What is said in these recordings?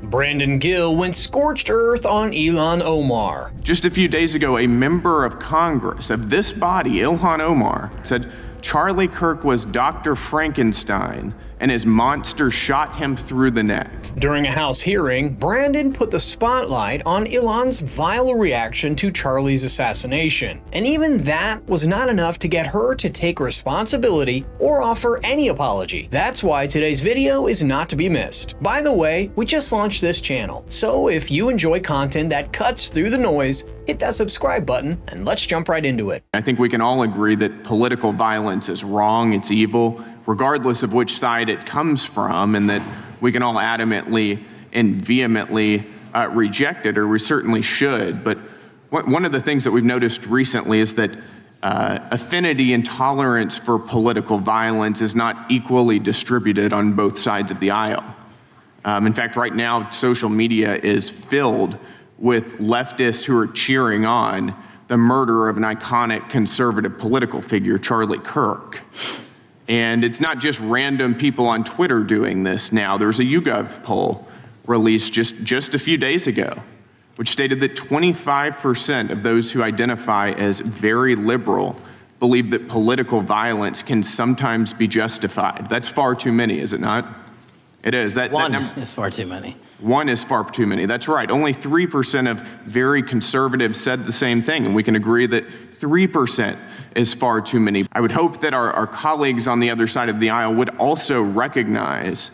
Brandon Gill went scorched earth on Ilhan Omar. Just a few days ago, a member of Congress of this body, Ilhan Omar, said Charlie Kirk was Dr. Frankenstein and his monster shot him through the neck. During a House hearing, Brandon put the spotlight on Ilhan's vile reaction to Charlie's assassination. And even that was not enough to get her to take responsibility or offer any apology. That's why today's video is not to be missed. By the way, we just launched this channel, so if you enjoy content that cuts through the noise, hit that subscribe button and let's jump right into it. I think we can all agree that political violence is wrong, it's evil, regardless of which side it comes from, and that we can all adamantly and vehemently reject it, or we certainly should. But one of the things that we've noticed recently is that affinity and tolerance for political violence is not equally distributed on both sides of the aisle. In fact, right now, social media is filled with leftists who are cheering on the murder of an iconic conservative political figure, Charlie Kirk. And it's not just random people on Twitter doing this now. There's a YouGov poll released just a few days ago, which stated that 25% of those who identify as very liberal believe that political violence can sometimes be justified. That's far too many, is it not? It is. One is far too many. One is far too many. That's right. Only 3% of very conservatives said the same thing, and we can agree that 3% is far too many. I would hope that our colleagues on the other side of the aisle would also recognize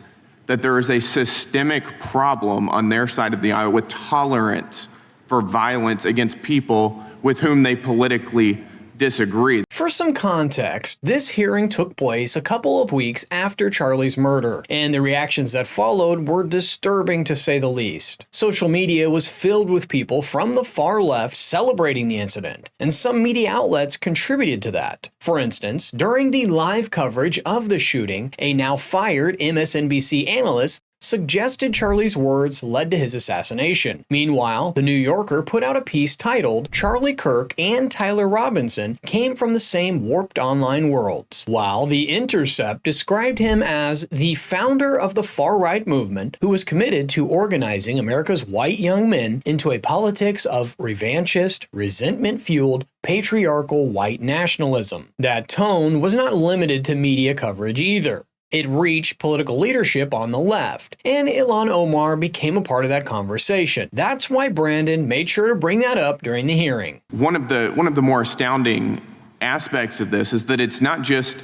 that there is a systemic problem on their side of the aisle with tolerance for violence against people with whom they politically disagree. For some context, this hearing took place a couple of weeks after Charlie's murder, and the reactions that followed were disturbing to say the least. Social media was filled with people from the far left celebrating the incident, and some media outlets contributed to that. For instance, during the live coverage of the shooting, a now fired MSNBC analyst suggested Charlie's words led to his assassination. Meanwhile, The New Yorker put out a piece titled "Charlie Kirk and Tyler Robinson Came from the Same Warped Online Worlds," while The Intercept described him as the founder of the far-right movement who was committed to organizing America's white young men into a politics of revanchist, resentment-fueled, patriarchal white nationalism. That tone was not limited to media coverage either. It reached political leadership on the left, and Ilhan Omar became a part of that conversation. That's why Brandon made sure to bring that up during the hearing. One of the more astounding aspects of this is that it's not just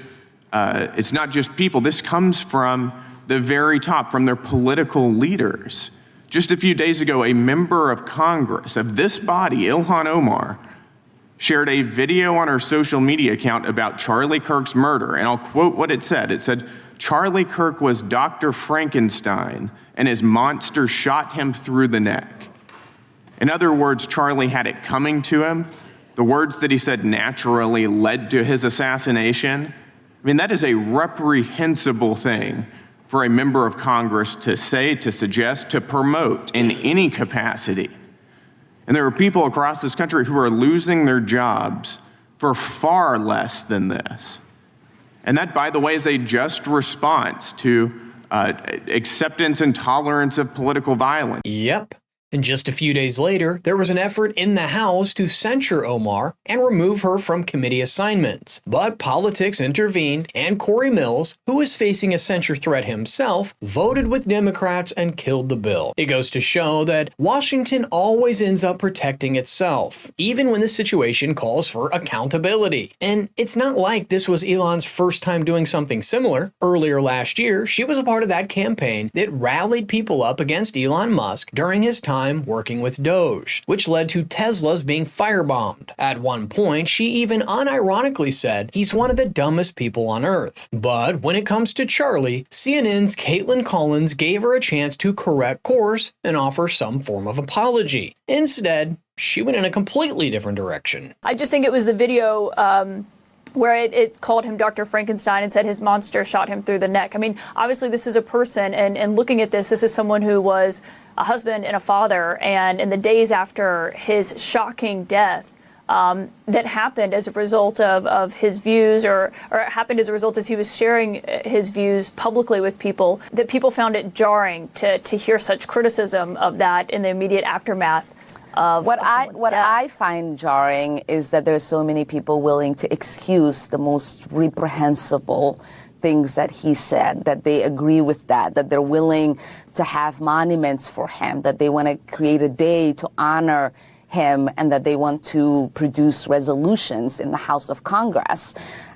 people. This comes from the very top, from their political leaders. Just a few days ago, a member of Congress of this body, Ilhan Omar, shared a video on her social media account about Charlie Kirk's murder, and I'll quote what it said. It said, "Charlie Kirk was Dr. Frankenstein, and his monster shot him through the neck." In other words, Charlie had it coming to him. The words that he said naturally led to his assassination. I mean, that is a reprehensible thing for a member of Congress to say, to suggest, to promote in any capacity. And there are people across this country who are losing their jobs for far less than this. And that, by the way, is a just response to acceptance and tolerance of political violence. Yep. And just a few days later, there was an effort in the House to censure Omar and remove her from committee assignments. But politics intervened, and Corey Mills, who is facing a censure threat himself, voted with Democrats and killed the bill. It goes to show that Washington always ends up protecting itself, even when the situation calls for accountability. And it's not like this was Ilhan's first time doing something similar. Earlier last year, she was a part of that campaign that rallied people up against Elon Musk during his time working with Doge, which led to Tesla's being firebombed. At one point, she even unironically said he's one of the dumbest people on earth. But when it comes to Charlie, CNN's Caitlin Collins gave her a chance to correct course and offer some form of apology. Instead, she went in a completely different direction. I just think it was the video where it called him Dr. Frankenstein and said his monster shot him through the neck. I mean, obviously this is a person, and looking at this is someone who was a husband and a father, and in the days after his shocking death, that happened as a result of his views, or happened as a result as he was sharing his views publicly with people, that people found it jarring to hear such criticism of that in the immediate aftermath of what death. I find jarring is that there's so many people willing to excuse the most reprehensible things that he said, that they agree with that they're willing to have monuments for him, that they want to create a day to honor him, and that they want to produce resolutions in the House of Congress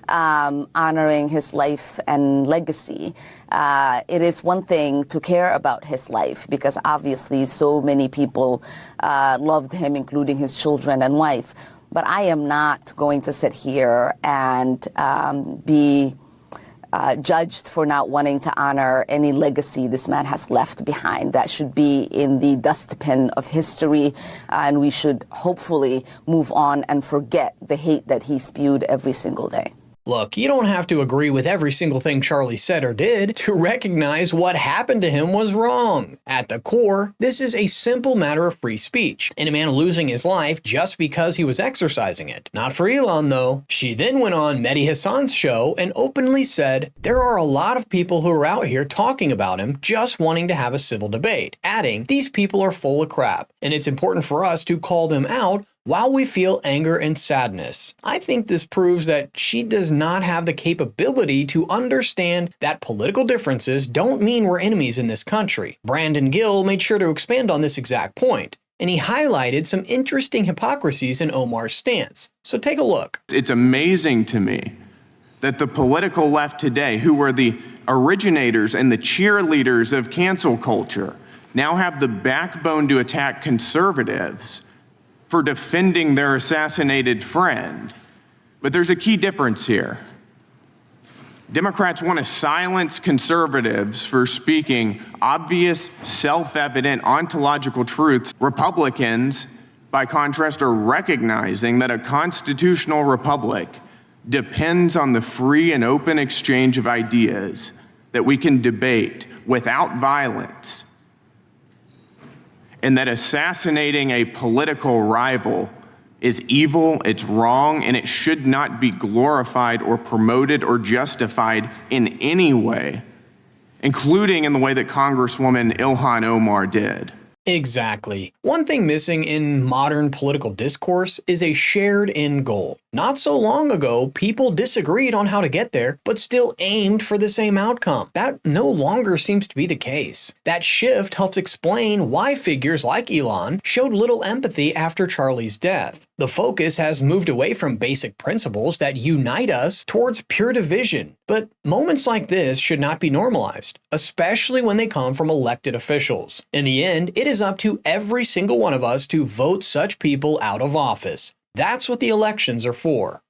honoring his life and legacy. It is one thing to care about his life, because obviously so many people loved him, including his children and wife. But I am not going to sit here and be judged for not wanting to honor any legacy this man has left behind. That should be in the dustbin of history, and we should hopefully move on and forget the hate that he spewed every single day. Look, you don't have to agree with every single thing Charlie said or did to recognize what happened to him was wrong. At the core, this is a simple matter of free speech, and a man losing his life just because he was exercising it. Not for Ilhan, though. She then went on Mehdi Hasan's show and openly said, there are a lot of people who are out here talking about him just wanting to have a civil debate, adding, these people are full of crap, and it's important for us to call them out while we feel anger and sadness. I think this proves that she does not have the capability to understand that political differences don't mean we're enemies in this country. Brandon Gill made sure to expand on this exact point, and he highlighted some interesting hypocrisies in Omar's stance. So take a look. It's amazing to me that the political left today, who were the originators and the cheerleaders of cancel culture, now have the backbone to attack conservatives for defending their assassinated friend. But there's a key difference here. Democrats want to silence conservatives for speaking obvious, self-evident, ontological truths. Republicans, by contrast, are recognizing that a constitutional republic depends on the free and open exchange of ideas that we can debate without violence, and that assassinating a political rival is evil, it's wrong, and it should not be glorified or promoted or justified in any way, including in the way that Congresswoman Ilhan Omar did. Exactly. One thing missing in modern political discourse is a shared end goal. Not so long ago, people disagreed on how to get there, but still aimed for the same outcome. That no longer seems to be the case. That shift helps explain why figures like Ilhan showed little empathy after Charlie's death. The focus has moved away from basic principles that unite us towards pure division. But moments like this should not be normalized, especially when they come from elected officials. In the end, it is up to every single one of us to vote such people out of office. That's what the elections are for.